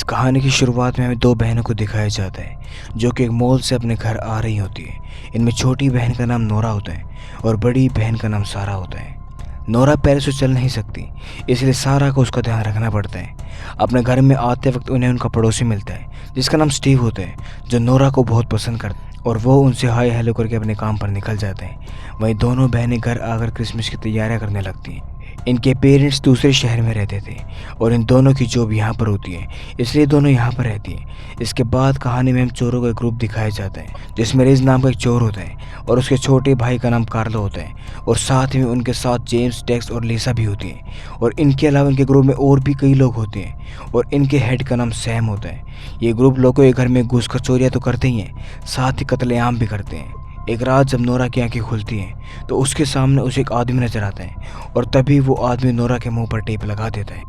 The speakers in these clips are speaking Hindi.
कहानी की शुरुआत में हमें दो बहनों को दिखाया जाता है जो कि एक मॉल से अपने घर आ रही होती है। इनमें छोटी बहन का नाम नोरा होता है और बड़ी बहन का नाम सारा होता है। नोरा पैर से चल नहीं सकती, इसलिए सारा को उसका ध्यान रखना पड़ता है। अपने घर में आते वक्त उन्हें उनका पड़ोसी मिलता है जिसका नाम स्टीव होता है, जो नोरा को बहुत पसंद करता है और वो उनसे हाय हेलो करके अपने काम पर निकल जाते हैं। वहीं दोनों बहनें घर आकर क्रिसमस की तैयारियां करने लगती हैं। इनके पेरेंट्स दूसरे शहर में रहते थे और इन दोनों की जॉब यहाँ पर होती है, इसलिए दोनों यहाँ पर रहती हैं। इसके बाद कहानी में हम चोरों का एक ग्रुप दिखाया जाता है जिसमें रिज नाम का एक चोर होता है और उसके छोटे भाई का नाम कार्लो होता है और साथ में उनके साथ जेम्स, टेक्स और लिसा भी होती है। और इनके अलावा इनके ग्रुप में और भी कई लोग होते हैं और इनके हेड का नाम सैम होता है। ये ग्रुप लोगों के घर में घुसकर चोरियाँ तो करते ही हैं, साथ ही कत्लेआम भी करते हैं। एक रात जब नोरा की आंखें खुलती हैं तो उसके सामने उसे एक आदमी नजर आता है और तभी वो आदमी नोरा के मुंह पर टेप लगा देता है।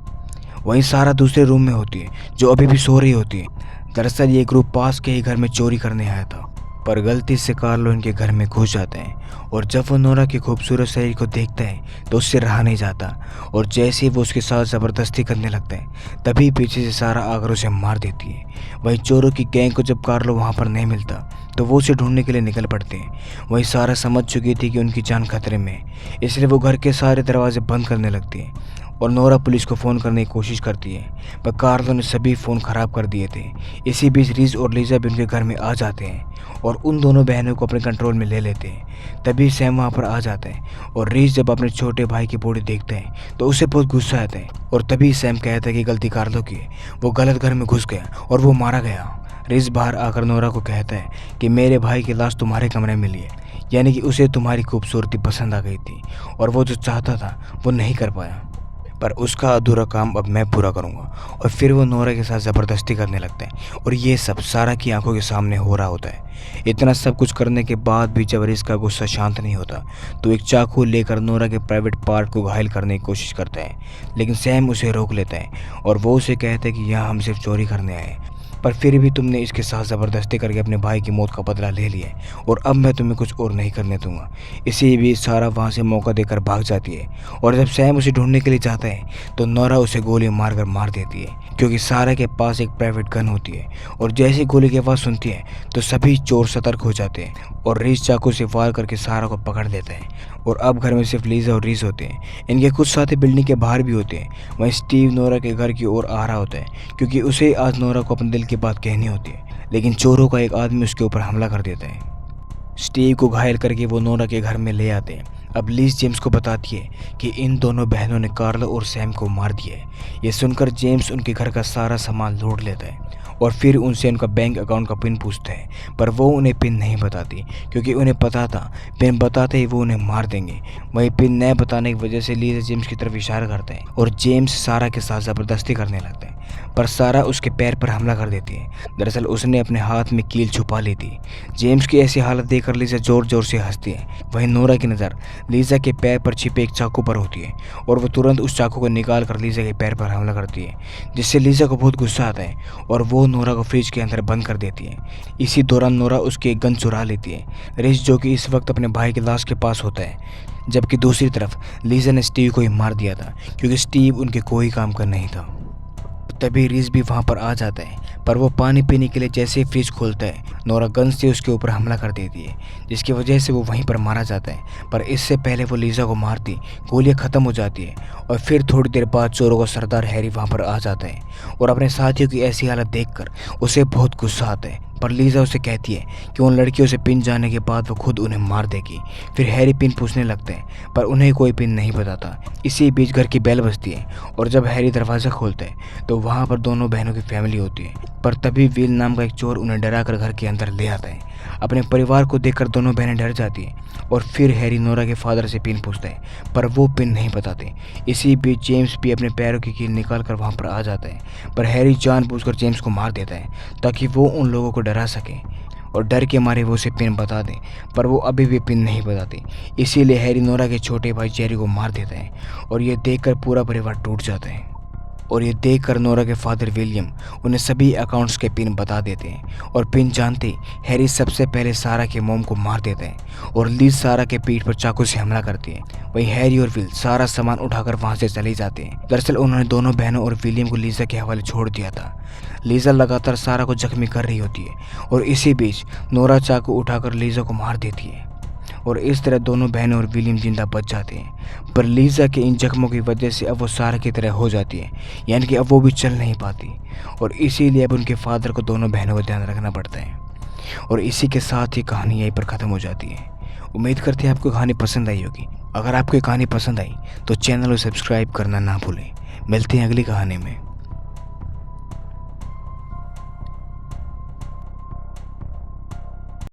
वहीं सारा दूसरे रूम में होती है जो अभी भी सो रही होती है। दरअसल ये ग्रुप पास के ही घर में चोरी करने आया था, पर गलती से कार्लो इनके घर में घुस जाते हैं और जब वो नोरा की खूबसूरत शरीर को देखता है तो उससे रहा नहीं जाता और जैसे ही वो उसके साथ ज़बरदस्ती करने लगता है तभी पीछे से सारा आकर उसे मार देती है। वहीं चोरों की गैंग को जब कार्लो वहाँ पर नहीं मिलता तो वो उसे ढूंढने के लिए निकल पड़ते हैं। वहीं सारा समझ चुकी थी कि उनकी जान खतरे में है, इसलिए वो घर के सारे दरवाजे बंद करने लगती है और नोरा पुलिस को फ़ोन करने की कोशिश करती है, पर कार्लो ने सभी फ़ोन ख़राब कर दिए थे। इसी बीच रिज और लीजा भी उनके घर में आ जाते हैं और उन दोनों बहनों को अपने कंट्रोल में ले लेते हैं। तभी सैम वहाँ पर आ जाता है और रिज जब अपने छोटे भाई की बॉडी देखता है तो उसे बहुत गुस्सा आता है और तभी सैम कहता है कि गलती कार्लो की है, वो गलत घर में घुस गया और वो मारा गया। रिज बाहर आकर नोरा को कहता है कि मेरे भाई की लाश तुम्हारे कमरे में मिली है, यानी कि उसे तुम्हारी खूबसूरती पसंद आ गई थी और वो जो चाहता था वो नहीं कर पाया, पर उसका अधूरा काम अब मैं पूरा करूंगा। और फिर वो नोरा के साथ ज़बरदस्ती करने लगता है और ये सब सारा की आंखों के सामने हो रहा होता है। इतना सब कुछ करने के बाद भी जब रिज का गुस्सा शांत नहीं होता तो एक चाकू लेकर नोरा के प्राइवेट पार्ट को घायल करने की कोशिश करता है, लेकिन सैम उसे रोक लेता है और वो उसे कहता है कि यहाँ हम सिर्फ चोरी करने आए, पर फिर भी तुमने इसके साथ ज़बरदस्ती करके अपने भाई की मौत का बदला ले लिया है और अब मैं तुम्हें कुछ और नहीं करने दूंगा। इसी बीच सारा वहाँ से मौका देकर भाग जाती है और जब सैम उसे ढूंढने के लिए जाता है तो नोरा उसे गोली मारकर मार देती है, क्योंकि सारा के पास एक प्राइवेट गन होती है। और जैसे गोली की आवाज़ सुनती है तो सभी चोर सतर्क हो जाते हैं और रिज चाकू से वार करके सारा को पकड़ लेता है। और अब घर में सिर्फ लीजा और रिज होते हैं। इनके कुछ साथी बिल्डिंग के बाहर भी होते हैं। वहीं स्टीव नोरा के घर की ओर आ रहा होता है क्योंकि उसे आज नोरा को अपने दिल की बात कहनी होती है, लेकिन चोरों का एक आदमी उसके ऊपर हमला कर देता है। स्टीव को घायल करके वो नोरा के घर में ले आते हैं। अब लीज जेम्स को बताती है कि इन दोनों बहनों ने कार्लो और सैम को मार दिया है। ये सुनकर जेम्स उनके घर का सारा सामान लूट लेता है और फिर उनसे उनका बैंक अकाउंट का पिन पूछता है, पर वो उन्हें पिन नहीं बताती क्योंकि उन्हें पता था पिन बताते ही वो उन्हें मार देंगे। वही पिन न बताने की वजह से लीजा जेम्स की तरफ इशारा करता है और जेम्स सारा के साथ ज़बरदस्ती करने लगता है, पर सारा उसके पैर पर हमला कर देती है। दरअसल उसने अपने हाथ में कील छुपा ली थी। जेम्स की ऐसी हालत देखकर लीजा जोर जोर से हंसती है। वहीं नोरा की नज़र लीजा के पैर पर छिपे एक चाकू पर होती है और वो तुरंत उस चाकू को निकाल कर लीजा के पैर पर हमला करती है, जिससे लीजा को बहुत गुस्सा आता है और वो नोरा को फ्रिज के अंदर बंद कर देती है। इसी दौरान नोरा उसकी एक गन चुरा लेती है। रिज जो कि इस वक्त अपने भाई की लाश के पास होता है, जबकि दूसरी तरफ लीजा ने स्टीव को ही मार दिया था क्योंकि स्टीव उनके कोई काम का नहीं था। तभी रिज भी वहाँ पर आ जाता है, पर वो पानी पीने के लिए जैसे ही फ्रिज खोलता है नोरा गन से उसके ऊपर हमला कर देती है, जिसकी वजह से वो वहीं पर मारा जाता है। पर इससे पहले वो लीजा को मारती गोलियां ख़त्म हो जाती है और फिर थोड़ी देर बाद चोरों का सरदार हैरी वहाँ पर आ जाता है और अपने साथियों की ऐसी हालत देखकर उसे बहुत गुस्सा आता है। पर लीजा उसे कहती है कि उन लड़कियों से पिन जाने के बाद वो खुद उन्हें मार देगी। फिर हैरी पिन पूछने लगते हैं पर उन्हें कोई पिन नहीं बताता। इसी बीच घर की बेल बजती है और जब हैरी दरवाज़ा खोलता है तो वहाँ पर दोनों बहनों की फैमिली होती है। पर तभी विल नाम का एक चोर उन्हें डराकर घर के अंदर ले आता है। अपने परिवार को देखकर दोनों बहनें डर जाती हैं और फिर हैरी नोरा के फादर से पिन पूछता है, पर वो पिन नहीं बताते। इसी बीच जेम्स भी अपने पैरों की कील निकाल कर वहाँ पर आ जाता है, पर हैरी जानबूझकर जेम्स को मार देता है ताकि वो उन लोगों को डरा सके और डर के मारे वो उसे पिन बता दें, पर वो अभी भी पिन नहीं बताते। इसीलिए हैरी नोरा के छोटे भाई जेरी को मार देता है और ये देखकर पूरा परिवार टूट जाता है। और ये देखकर नोरा के फादर विलियम उन्हें सभी अकाउंट्स के पिन बता देते हैं और पिन जानते हैरी सबसे पहले सारा के मोम को मार देता है और लीज सारा के पीठ पर चाकू से हमला करती है। वहीं हैरी और विल सारा सामान उठाकर वहां से चले जाते हैं। दरअसल उन्होंने दोनों बहनों और विलियम को लीजा के हवाले छोड़ दिया था। लीजा लगातार सारा को जख्मी कर रही होती है और इसी बीच नोरा चाकू उठाकर लीजा को मार देती है और इस तरह दोनों बहनें और विलियम जिंदा बच जाते हैं। पर लीजा के इन जख्मों की वजह से अब वो सारा की तरह हो जाती है, यानी कि अब वो भी चल नहीं पाती और इसीलिए अब उनके फादर को दोनों बहनों का ध्यान रखना पड़ता है। और इसी के साथ ही कहानी यहीं पर ख़त्म हो जाती है। उम्मीद करते हैं आपको कहानी पसंद आई होगी। अगर आपको ये कहानी पसंद आई तो चैनल को सब्सक्राइब करना ना भूलें। मिलते हैं अगली कहानी में।